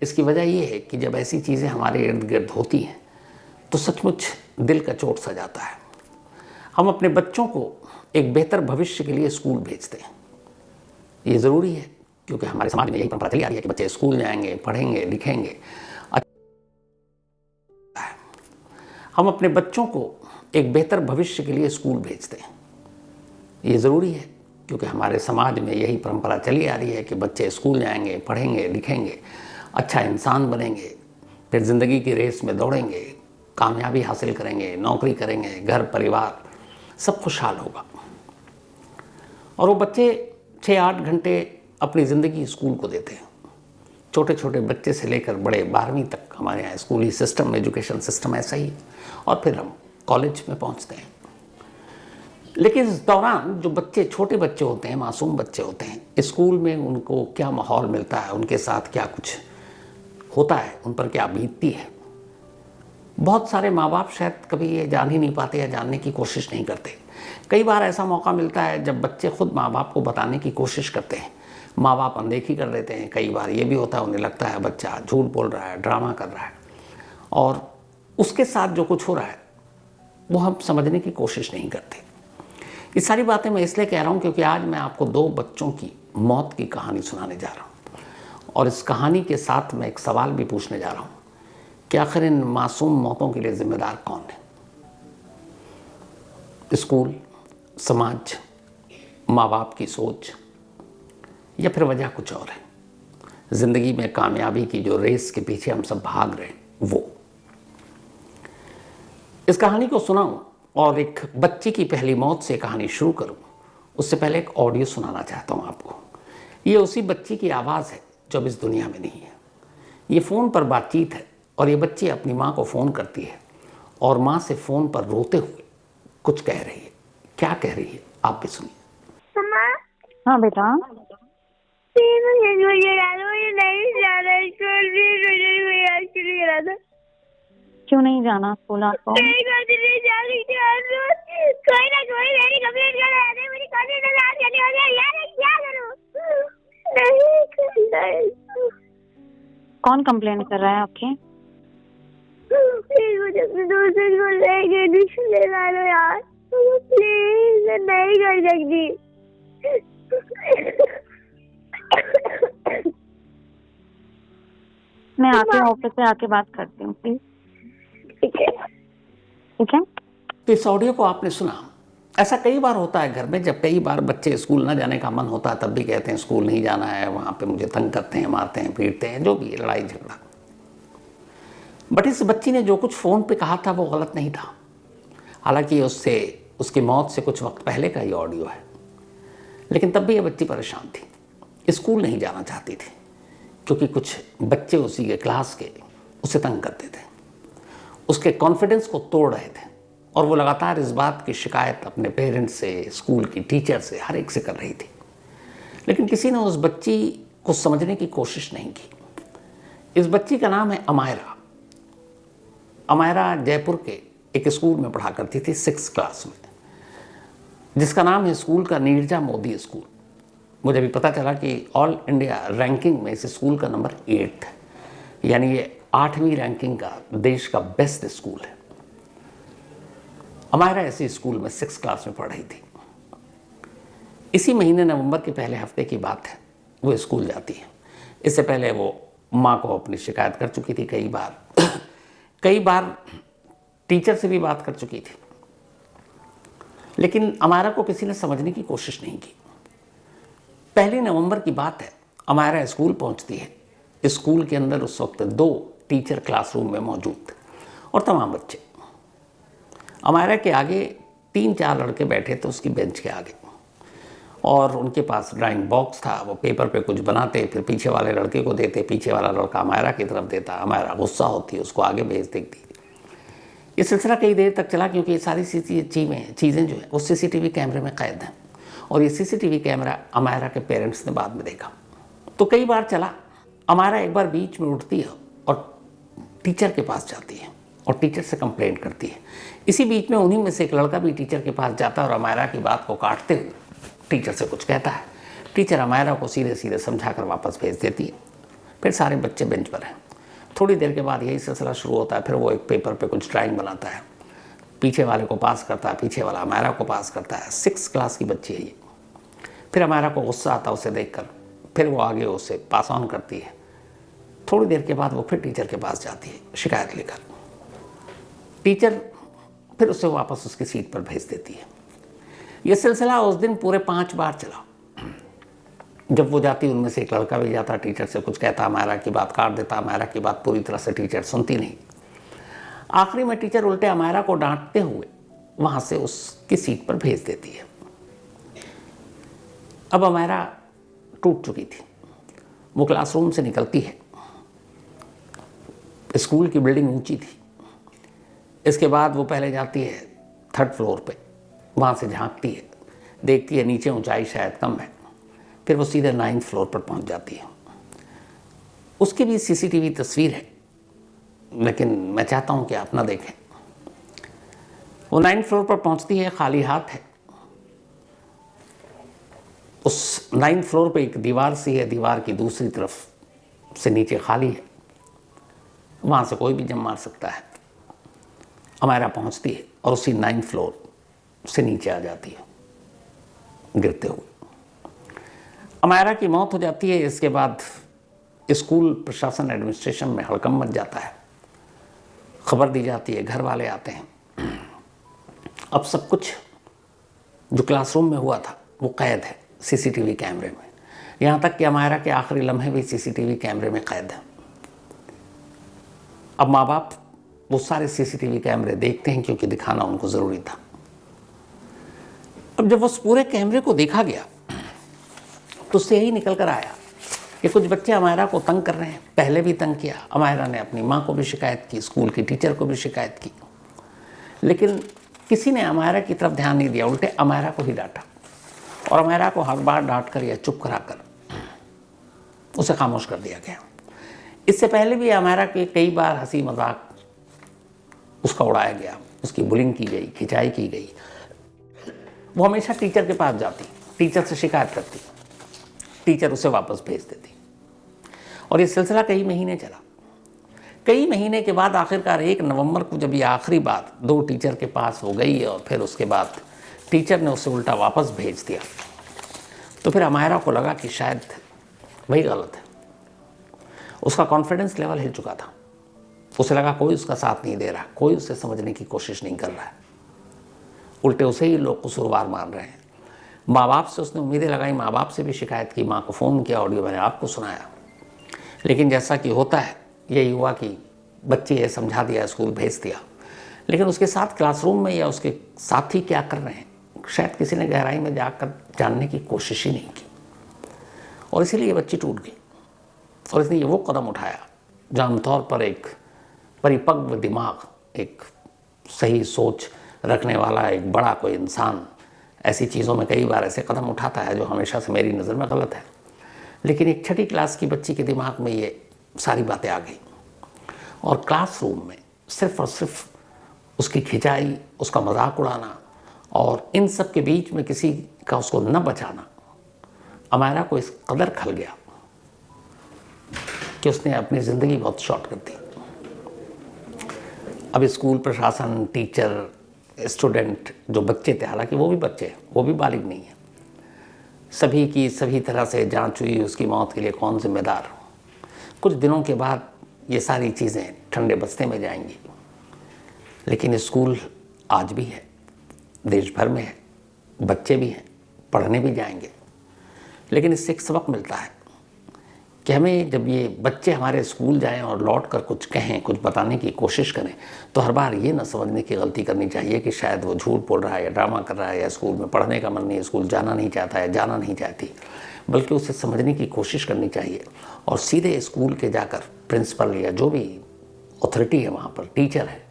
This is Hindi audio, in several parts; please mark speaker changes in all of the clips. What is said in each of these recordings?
Speaker 1: इसकी वजह ये है कि जब ऐसी चीज़ें हमारे इर्द गिर्द होती हैं तो सचमुच दिल का चोट सा जाता है। हम अपने बच्चों को एक बेहतर भविष्य के लिए स्कूल भेजते हैं। ये ज़रूरी है क्योंकि हमारे समाज में यही परंपरा चली आ रही है कि बच्चे स्कूल जाएंगे, पढ़ेंगे, लिखेंगे। हम अपने बच्चों को एक बेहतर भविष्य के लिए स्कूल भेजते हैं। ये ज़रूरी है क्योंकि हमारे समाज में यही परंपरा चली आ रही है कि बच्चे स्कूल जाएंगे, पढ़ेंगे, लिखेंगे, अच्छा इंसान बनेंगे, फिर ज़िंदगी की रेस में दौड़ेंगे, कामयाबी हासिल करेंगे, नौकरी करेंगे, घर परिवार सब खुशहाल होगा। और वो बच्चे 6-8 घंटे अपनी ज़िंदगी स्कूल को देते हैं। छोटे छोटे बच्चे से लेकर बड़े 12वीं तक हमारे यहाँ स्कूली सिस्टम, एजुकेशन सिस्टम ऐसा ही है। और फिर हम कॉलेज में पहुँचते हैं। लेकिन इस दौरान जो बच्चे, छोटे बच्चे होते हैं, मासूम बच्चे होते हैं, स्कूल में उनको क्या माहौल मिलता है, उनके साथ क्या कुछ होता है, उन पर क्या बीतती है, बहुत सारे माँ बाप शायद कभी ये जान ही नहीं पाते या जानने की कोशिश नहीं करते। कई बार ऐसा मौका मिलता है जब बच्चे खुद माँ बाप को बताने की कोशिश करते हैं, माँ बाप अनदेखी कर देते हैं। कई बार ये भी होता है, उन्हें लगता है बच्चा झूठ बोल रहा है, ड्रामा कर रहा है, और उसके साथ जो कुछ हो रहा है वो हम समझने की कोशिश नहीं करते। ये सारी बातें मैं इसलिए कह रहा हूँ क्योंकि आज मैं आपको 2 बच्चों की मौत की कहानी सुनाने जा रहा हूँ, और इस कहानी के साथ मैं एक सवाल भी पूछने जा रहा हूँ कि आखिर इन मासूम मौतों के लिए जिम्मेदार कौन है? स्कूल, समाज, माँ बाप की सोच, या फिर वजह कुछ और है? जिंदगी में कामयाबी की जो रेस के पीछे हम सब भाग रहे हैं वो। इस कहानी को सुनाऊं और एक बच्ची की पहली मौत से कहानी शुरू करूं, उससे पहले एक ऑडियो सुनाना चाहता हूं आपको। ये उसी बच्ची की आवाज़ है जो अब इस दुनिया में नहीं है। ये फ़ोन पर बातचीत है और ये बच्ची अपनी माँ को फ़ोन करती है और माँ से फ़ोन पर रोते हुए कुछ कह रही है। क्या कह रही है आप भी सुनिए।
Speaker 2: हाँ बेटा, क्यों नहीं जाना स्कूल आपको? कौन कंप्लेंट कर रहा है आपकी?
Speaker 3: यार प्लीज, नहीं कर सकती।
Speaker 2: मैं आके ऑफिस से आके बात करती हूँ प्लीज।
Speaker 3: ठीक है।
Speaker 2: ठीक है।
Speaker 1: तो इस ऑडियो को आपने सुना। ऐसा कई बार होता है घर में, जब कई बार बच्चे स्कूल ना जाने का मन होता है तब भी कहते हैं स्कूल नहीं जाना है, वहाँ पे मुझे तंग करते हैं, मारते हैं, पीटते हैं, जो भी लड़ाई झगड़ा। बट इस बच्ची ने जो कुछ फ़ोन पे कहा था वो गलत नहीं था। हालांकि उसकी मौत से कुछ वक्त पहले का ये ऑडियो है, लेकिन तब भी ये बच्ची परेशान थी। स्कूल नहीं जाना चाहती थी क्योंकि कुछ बच्चे उसी के क्लास के उसे तंग करते थे, उसके कॉन्फिडेंस को तोड़ रहे थे, और वो लगातार इस बात की शिकायत अपने पेरेंट्स से, स्कूल की टीचर से, हर एक से कर रही थी। लेकिन किसी ने उस बच्ची को समझने की कोशिश नहीं की। इस बच्ची का नाम है अमायरा। अमायरा जयपुर के एक स्कूल में पढ़ा करती थी, 6th क्लास में, जिसका नाम है स्कूल का नीरजा मोदी स्कूल। मुझे भी पता चला कि ऑल इंडिया रैंकिंग में इस स्कूल का नंबर 8 है, यानी ये 8वीं रैंकिंग का देश का बेस्ट स्कूल है। अमायरा ऐसे स्कूल में 6th क्लास में पढ़ रही थी। इसी महीने नवंबर के पहले हफ्ते की बात है, वो स्कूल जाती है। इससे पहले वो माँ को अपनी शिकायत कर चुकी थी कई बार टीचर से भी बात कर चुकी थी, लेकिन अमायरा को किसी ने समझने की कोशिश नहीं की। 1 नवंबर की बात है, अमायरा स्कूल पहुंचती है। स्कूल के अंदर उस वक्त 2 टीचर क्लासरूम में मौजूद थे और तमाम बच्चे। अमायरा के आगे 3-4 लड़के बैठे थे उसकी बेंच के आगे, और उनके पास ड्राइंग बॉक्स था। वो पेपर पे कुछ बनाते, फिर पीछे वाले लड़के को देते, पीछे वाला लड़का अमायरा की तरफ देता, अमायरा गुस्सा होती, उसको आगे भेज देती। ये सिलसिला कई देर तक चला क्योंकि ये सारी चीज़ें जो है वो CCTV कैमरे में कैद हैं, और ये CCTV कैमरा अमायरा के पेरेंट्स ने बाद में देखा। तो कई बार चला। अमायरा एक बार बीच में उठती है और टीचर के पास जाती है और टीचर से कंप्लेंट करती है। इसी बीच में उन्हीं में से एक लड़का भी टीचर के पास जाता है और अमायरा की बात को काटते हुए टीचर से कुछ कहता है। टीचर अमायरा को सीधे सीधे समझा कर वापस भेज देती है। फिर सारे बच्चे बेंच पर हैं। थोड़ी देर के बाद यही सिलसिला शुरू होता है। फिर वो एक पेपर पे कुछ ड्राइंग बनाता है, पीछे वाले को पास करता है, पीछे वाला अमायरा को पास करता है। 6 क्लास की बच्ची है ये। फिर अमायरा को गुस्सा आता है उसे देखकर, फिर वो आगे उसे पास ऑन करती है। थोड़ी देर के बाद वो फिर टीचर के पास जाती है शिकायत लेकर। टीचर फिर उसे वापस उसकी सीट पर भेज देती है। ये सिलसिला उस दिन पूरे 5 बार चला। जब वो जाती उनमें से एक लड़का भी जाता, टीचर से कुछ कहता, अमायरा की बात काट देता। अमायरा की बात पूरी तरह से टीचर सुनती नहीं। आखिरी में टीचर उल्टे अमायरा को डांटते हुए वहां से उसकी सीट पर भेज देती है। अब अमायरा टूट चुकी थी। वो क्लासरूम से निकलती है। स्कूल की बिल्डिंग ऊंची थी। इसके बाद वो पहले जाती है 3rd फ्लोर पे, वहाँ से झांकती है, देखती है नीचे ऊंचाई शायद कम है। फिर वो सीधे 9th फ्लोर पर पहुँच जाती है। उसकी भी CCTV तस्वीर है, लेकिन मैं चाहता हूँ कि आप ना देखें। वो 9th फ्लोर पर पहुँचती है, खाली हाथ है। उस 9th फ्लोर पे एक दीवार सी है, दीवार की दूसरी तरफ से नीचे खाली है, वहाँ से कोई भी जंप मार सकता है। अमायरा पहुँचती है और उसी 9th फ्लोर से नीचे आ जाती है गिरते हुए। अमायरा की मौत हो जाती है। इसके बाद स्कूल प्रशासन एडमिनिस्ट्रेशन में हड़कंप मच जाता है। खबर दी जाती है, घर वाले आते हैं। अब सब कुछ जो क्लासरूम में हुआ था वो कैद है CCTV कैमरे में। यहाँ तक कि अमायरा के आखिरी लम्हे भी CCTV कैमरे में कैद हैं। अब माँ बाप वो सारे CCTV कैमरे देखते हैं, क्योंकि दिखाना उनको ज़रूरी था। अब जब उस पूरे कैमरे को देखा गया तो उससे यही निकल कर आया कि कुछ बच्चे अमायरा को तंग कर रहे हैं। पहले भी तंग किया। अमायरा ने अपनी माँ को भी शिकायत की, स्कूल की टीचर को भी शिकायत की, लेकिन किसी ने अमायरा की तरफ ध्यान नहीं दिया। उल्टे अमायरा को ही डांटा और अमायरा को हर बार डांट कर या चुप कराकर उसे खामोश कर दिया गया। इससे पहले भी अमायरा के कई बार हंसी मजाक उसका उड़ाया गया, उसकी बुलिंग की गई, खिंचाई की गई। वो हमेशा टीचर के पास जाती, टीचर से शिकायत करती, टीचर उसे वापस भेज देती, और ये सिलसिला कई महीने चला। कई महीने के बाद आखिरकार 1 नवंबर को जब ये आखिरी बात 2 टीचर के पास हो गई और फिर उसके बाद टीचर ने उसे उल्टा वापस भेज दिया, तो फिर अमायरा को लगा कि शायद वही गलत है। उसका कॉन्फिडेंस लेवल हिल चुका था। उसे लगा कोई उसका साथ नहीं दे रहा, कोई उसे समझने की कोशिश नहीं कर रहा है, उल्टे उसे ही लोग कसूरवार मान रहे हैं। माँ बाप से उसने उम्मीदें लगाई, माँ बाप से भी शिकायत की, माँ को फ़ोन किया, ऑडियो मैंने आपको सुनाया। लेकिन जैसा कि होता है यही हुआ कि बच्चे ये समझा दिया, स्कूल भेज दिया। लेकिन उसके साथ क्लासरूम में या उसके साथी क्या कर रहे हैं शायद किसी ने गहराई में जाकर जानने की कोशिश ही नहीं की, और इसीलिए बच्ची टूट गई। और इसने ये वो कदम उठाया जो आमतौर पर एक परिपक्व दिमाग, एक सही सोच रखने वाला एक बड़ा कोई इंसान ऐसी चीज़ों में कई बार ऐसे कदम उठाता है जो हमेशा से मेरी नज़र में गलत है। लेकिन एक 6ठी क्लास की बच्ची के दिमाग में ये सारी बातें आ गई, और क्लासरूम में सिर्फ और सिर्फ उसकी खिंचाई, उसका मजाक उड़ाना और इन सब के बीच में किसी का उसको न बचाना अमायरा को इस कदर खल गया कि उसने अपनी ज़िंदगी बहुत शॉर्ट कर दी। अब स्कूल प्रशासन, टीचर, स्टूडेंट, जो बच्चे थे, हालांकि वो भी बच्चे हैं, वो भी बालिग नहीं है, सभी की सभी तरह से जांच हुई उसकी मौत के लिए कौन जिम्मेदार। कुछ दिनों के बाद ये सारी चीज़ें ठंडे बस्ते में जाएंगी, लेकिन स्कूल आज भी है, देश भर में है, बच्चे भी हैं, पढ़ने भी जाएंगे। लेकिन इससे एक सबक मिलता है कि हमें जब ये बच्चे हमारे स्कूल जाएं और लौट कर कुछ कहें, कुछ बताने की कोशिश करें, तो हर बार ये ना समझने की गलती करनी चाहिए कि शायद वो झूठ बोल रहा है या ड्रामा कर रहा है या स्कूल में पढ़ने का मन नहीं, स्कूल जाना नहीं चाहता है, जाना नहीं चाहती, बल्कि उसे समझने की कोशिश करनी चाहिए और सीधे स्कूल के जाकर प्रिंसिपल या जो भी अथॉरिटी है वहाँ पर, टीचर है,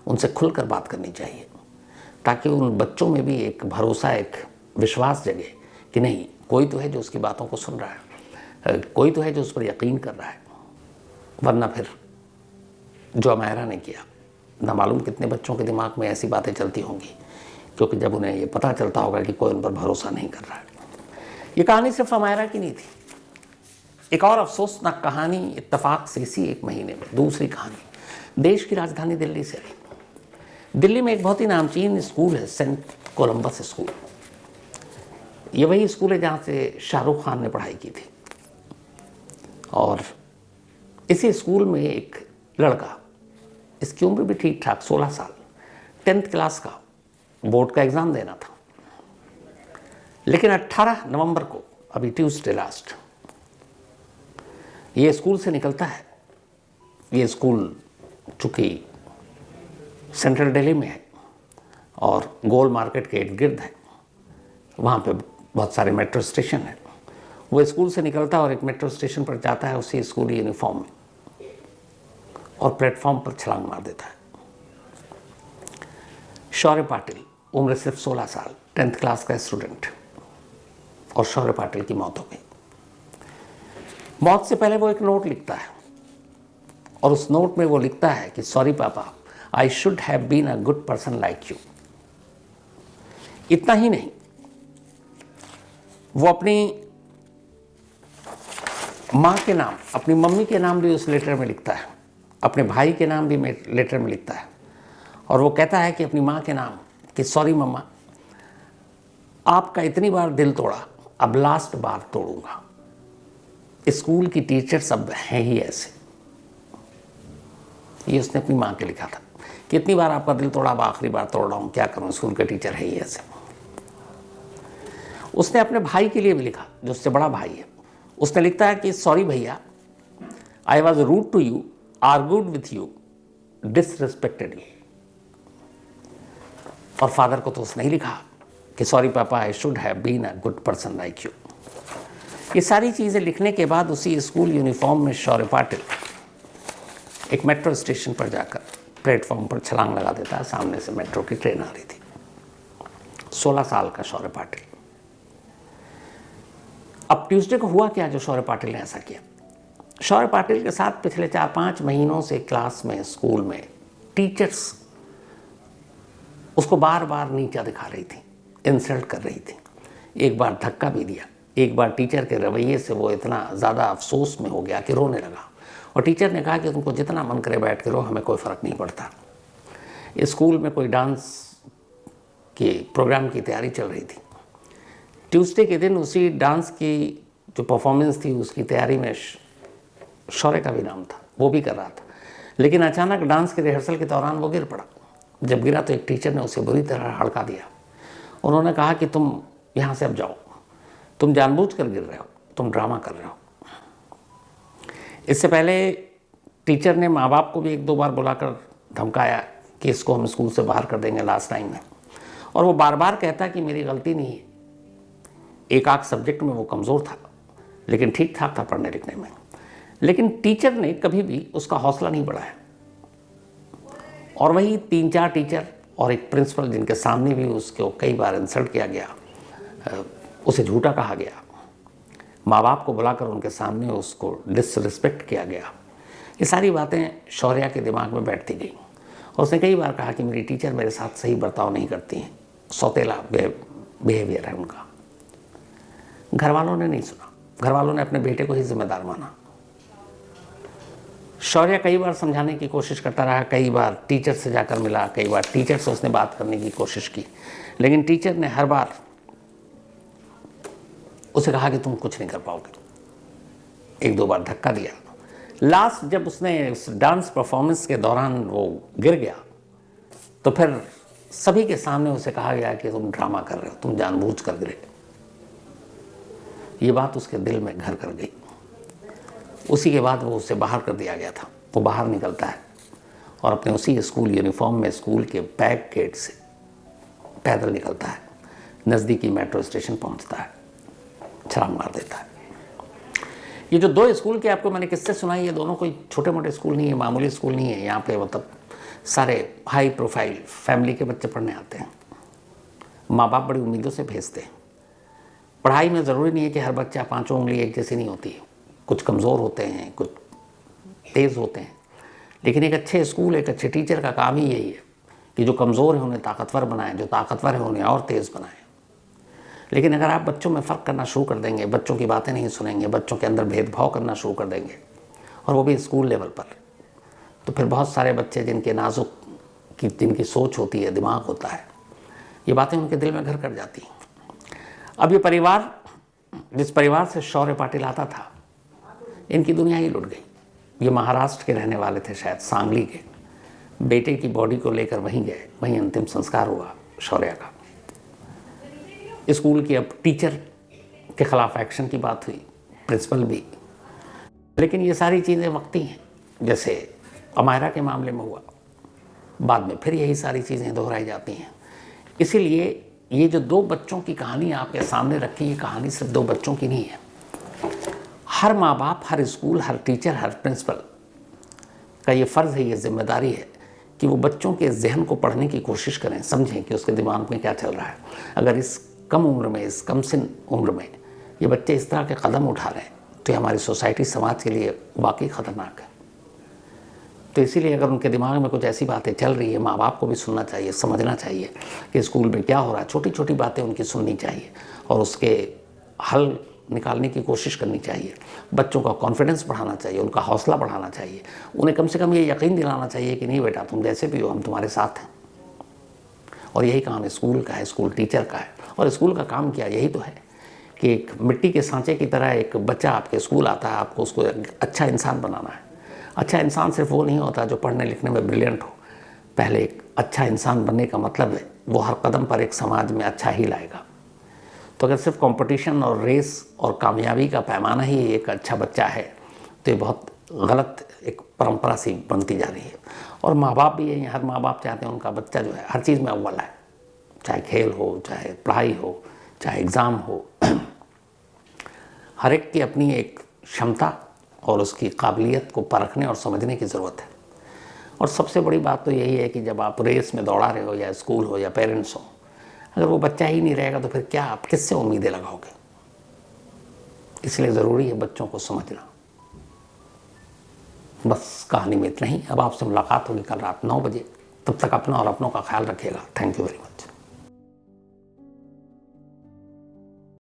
Speaker 1: उनसे खुलकर बात करनी चाहिए, ताकि उन बच्चों में भी एक भरोसा, एक विश्वास जगे कि नहीं, कोई तो है जो उसकी बातों को सुन रहा है, कोई तो है जो उस पर यकीन कर रहा है। वरना फिर जो अमायरा ने किया, ना मालूम कितने बच्चों के दिमाग में ऐसी बातें चलती होंगी, क्योंकि जब उन्हें ये पता चलता होगा कि कोई उन पर भरोसा नहीं कर रहा है। ये कहानी सिर्फ अमायरा की नहीं थी, एक और अफसोसनाक कहानी इत्तेफाक से इसी एक महीने में, दूसरी कहानी देश की राजधानी दिल्ली से रही। दिल्ली में एक बहुत ही नामचीन स्कूल है, सेंट कोलंबस स्कूल। ये वही स्कूल है जहाँ से शाहरुख खान ने पढ़ाई की थी। और इसी स्कूल में एक लड़का, इसकी उम्र भी ठीक ठाक 16 साल, 10th क्लास का बोर्ड का एग्ज़ाम देना था। लेकिन 18 नवंबर को, अभी ट्यूसडे लास्ट, ये स्कूल से निकलता है। ये स्कूल चूँकि सेंट्रल दिल्ली में है और गोल मार्केट के इर्द गिर्द है, वहाँ पे बहुत सारे मेट्रो स्टेशन हैं। वो स्कूल से निकलता है और एक मेट्रो स्टेशन पर जाता है उसी स्कूल यूनिफॉर्म में, और प्लेटफॉर्म पर छलांग मार देता है। शौर्य पाटिल, उम्र सिर्फ 16 साल, 10th क्लास का स्टूडेंट, और शौर्य पाटिल की मौत हो गई। मौत से पहले वो एक नोट लिखता है, और उस नोट में वो लिखता है कि सॉरी पापा, I should have been a good person like you. इतना ही नहीं, वो अपनी माँ के नाम, अपनी मम्मी के नाम भी उस लेटर में लिखता है, अपने भाई के नाम भी लेटर में लिखता है। और वो कहता है कि अपनी माँ के नाम कि सॉरी मम्मा, आपका इतनी बार दिल तोड़ा, अब लास्ट बार तोड़ूंगा। स्कूल की टीचर सब हैं ही ऐसे। ये उसने अपनी माँ के लिखा था, कितनी बार आपका दिल तोड़ा, अब आखिरी बार तोड़ रहा हूँ, क्या करूँ, स्कूल के टीचर है ही ऐसे। उसने अपने भाई के लिए भी लिखा, जो उससे बड़ा भाई है। उसने लिखता है कि सॉरी भैया, I was rude to you, argued with you, disrespected you. और फादर को तो उसने ही लिखा कि सॉरी पापा, I should have been a good person like you. ये सारी चीज़ें लिखने के बाद उसी स्कूल यूनिफॉर्म में शौर्य पाटिल एक मेट्रो स्टेशन पर जाकर प्लेटफॉर्म पर छलांग लगा देता है। सामने से मेट्रो की ट्रेन आ रही थी। 16 साल का शौर्य पाटिल। अब ट्यूसडे को हुआ क्या जो शौर्य पाटिल ने ऐसा किया? शौर्य पाटिल के साथ पिछले 4-5 महीनों से क्लास में, स्कूल में टीचर्स उसको बार बार नीचा दिखा रही थी, इंसल्ट कर रही थी। एक बार धक्का भी दिया। एक बार टीचर के रवैये से वो इतना ज़्यादा अफसोस में हो गया कि रोने लगा, और टीचर ने कहा कि तुमको जितना मन करे बैठ के रो, हमें कोई फ़र्क नहीं पड़ता। स्कूल में कोई डांस के प्रोग्राम की तैयारी चल रही थी। ट्यूसडे के दिन उसी डांस की जो परफॉर्मेंस थी, उसकी तैयारी में शौर्य का भी नाम था, वो भी कर रहा था। लेकिन अचानक डांस के रिहर्सल के दौरान वो गिर पड़ा। जब गिरा तो एक टीचर ने उसे बुरी तरह हड़का दिया। उन्होंने कहा कि तुम यहाँ से अब जाओ, तुम जानबूझ कर गिर रहे हो, तुम ड्रामा कर रहे हो। इससे पहले टीचर ने माँ बाप को भी 1-2 बार बुलाकर धमकाया कि इसको हम स्कूल से बाहर कर देंगे लास्ट टाइम में, और वो बार बार कहता कि मेरी गलती नहीं है। एक आध सब्जेक्ट में वो कमज़ोर था, लेकिन ठीक ठाक था पढ़ने लिखने में। लेकिन टीचर ने कभी भी उसका हौसला नहीं बढ़ाया। और वही 3-4 टीचर और एक प्रिंसिपल, जिनके सामने भी उसको कई बार इंसल्ट किया गया, उसे झूठा कहा गया, माँ बाप को बुलाकर उनके सामने उसको डिसरिस्पेक्ट किया गया। ये सारी बातें शौर्या के दिमाग में बैठती गई, और उसने कई बार कहा कि मेरी टीचर मेरे साथ सही बर्ताव नहीं करती हैं, सौतेला बिहेवियर है उनका। घर वालों ने नहीं सुना, घर वालों ने अपने बेटे को ही जिम्मेदार माना। शौर्य कई बार समझाने की कोशिश करता रहा, कई बार टीचर से जाकर मिला, कई बार टीचर से उसने बात करने की कोशिश की, लेकिन टीचर ने हर बार उसे कहा कि तुम कुछ नहीं कर पाओगे। 1-2 बार धक्का दिया। लास्ट जब उसने उस डांस परफॉर्मेंस के दौरान वो गिर गया, तो फिर सभी के सामने उसे कहा गया कि तुम ड्रामा कर रहे हो, तुम जानबूझ कर गिरे। ये बात उसके दिल में घर कर गई। उसी के बाद वो उसे बाहर कर दिया गया था। वो बाहर निकलता है और अपने उसी स्कूल यूनिफॉर्म में स्कूल के बैक गेट से पैदल निकलता है, नज़दीकी मेट्रो स्टेशन पहुंचता है, छलांग मार देता है। ये जो 2 स्कूल के आपको मैंने किस्से सुनाई, ये दोनों कोई छोटे मोटे स्कूल नहीं है, मामूली स्कूल नहीं है। यहाँ पे मतलब सारे हाई प्रोफाइल फैमिली के बच्चे पढ़ने आते हैं। माँ बाप बड़ी उम्मीदों से भेजते हैं। पढ़ाई में ज़रूरी नहीं है कि हर बच्चा 5 उंगली एक जैसी नहीं होती है। कुछ कमज़ोर होते हैं, कुछ तेज़ होते हैं, लेकिन एक अच्छे स्कूल, एक अच्छे टीचर का काम ही यही है कि जो कमज़ोर है उन्हें ताकतवर बनाएं, जो ताकतवर है उन्हें और तेज़ बनाएं। लेकिन अगर आप बच्चों में फ़र्क करना शुरू कर देंगे, बच्चों की बातें नहीं सुनेंगे, बच्चों के अंदर भेदभाव करना शुरू कर देंगे, और वो भी स्कूल लेवल पर, तो फिर बहुत सारे बच्चे जिनके नाजुक की जिनकी सोच होती है, दिमाग होता है, ये बातें उनके दिल में घर कर जाती हैं। अब ये परिवार, जिस परिवार से शौर्य पाटिल आता था, इनकी दुनिया ही लुट गई। ये महाराष्ट्र के रहने वाले थे, शायद सांगली के। बेटे की बॉडी को लेकर वहीं गए, वहीं अंतिम संस्कार हुआ शौर्य का। स्कूल की अब टीचर के खिलाफ एक्शन की बात हुई, प्रिंसिपल भी। लेकिन ये सारी चीज़ें वक्ती हैं, जैसे अमायरा के मामले में हुआ, बाद में फिर यही सारी चीज़ें दोहराई जाती हैं। इसीलिए ये जो 2 बच्चों की कहानी आपके सामने रखी, ये कहानी सिर्फ 2 बच्चों की नहीं है। हर माँ बाप, हर स्कूल, हर टीचर, हर प्रिंसिपल का ये फ़र्ज़ है, ये जिम्मेदारी है कि वो बच्चों के जहन को पढ़ने की कोशिश करें, समझें कि उसके दिमाग में क्या चल रहा है। अगर इस कम उम्र में, इस कम सिन उम्र में ये बच्चे इस तरह के कदम उठा रहे हैं, तो ये हमारी सोसाइटी, समाज के लिए वाकई ख़तरनाक है। तो इसीलिए अगर उनके दिमाग में कुछ ऐसी बातें चल रही है, माँ बाप को भी सुनना चाहिए, समझना चाहिए कि स्कूल में क्या हो रहा है। छोटी छोटी बातें उनकी सुननी चाहिए और उसके हल निकालने की कोशिश करनी चाहिए। बच्चों का कॉन्फिडेंस बढ़ाना चाहिए, उनका हौसला बढ़ाना चाहिए, उन्हें कम से कम ये यकीन दिलाना चाहिए कि नहीं बेटा, तुम जैसे भी हो, हम तुम्हारे साथ हैं। और यही काम स्कूल का है, स्कूल टीचर का है। और स्कूल का काम क्या, यही तो है कि एक मिट्टी के सांचे की तरह एक बच्चा आपके स्कूल आता है, आपको उसको एक अच्छा इंसान बनाना है। अच्छा इंसान सिर्फ वो नहीं होता जो पढ़ने लिखने में ब्रिलियंट हो। पहले एक अच्छा इंसान बनने का मतलब है वो हर कदम पर एक समाज में अच्छा ही लाएगा। तो अगर सिर्फ कंपटीशन और रेस और कामयाबी का पैमाना ही एक अच्छा बच्चा है, तो ये बहुत गलत एक परंपरा सी बनती जा रही है। और माँ बाप भी यही, हर माँ बाप चाहते हैं उनका बच्चा जो है हर चीज़ में अव्वल है, चाहे खेल हो, चाहे पढ़ाई हो, चाहे एग्ज़ाम हो। हर एक की अपनी एक क्षमता और उसकी काबिलियत को परखने और समझने की ज़रूरत है। और सबसे बड़ी बात तो यही है कि जब आप रेस में दौड़ा रहे हो, या स्कूल हो या पेरेंट्स हो, अगर वो बच्चा ही नहीं रहेगा तो फिर क्या आप किससे उम्मीदें लगाओगे। इसलिए ज़रूरी है बच्चों को समझना। बस कहानी में इतना ही। अब आपसे मुलाकात होगी कल रात 9 बजे। तब तक अपना और अपनों का ख्याल रखिएगा। Thank you very much.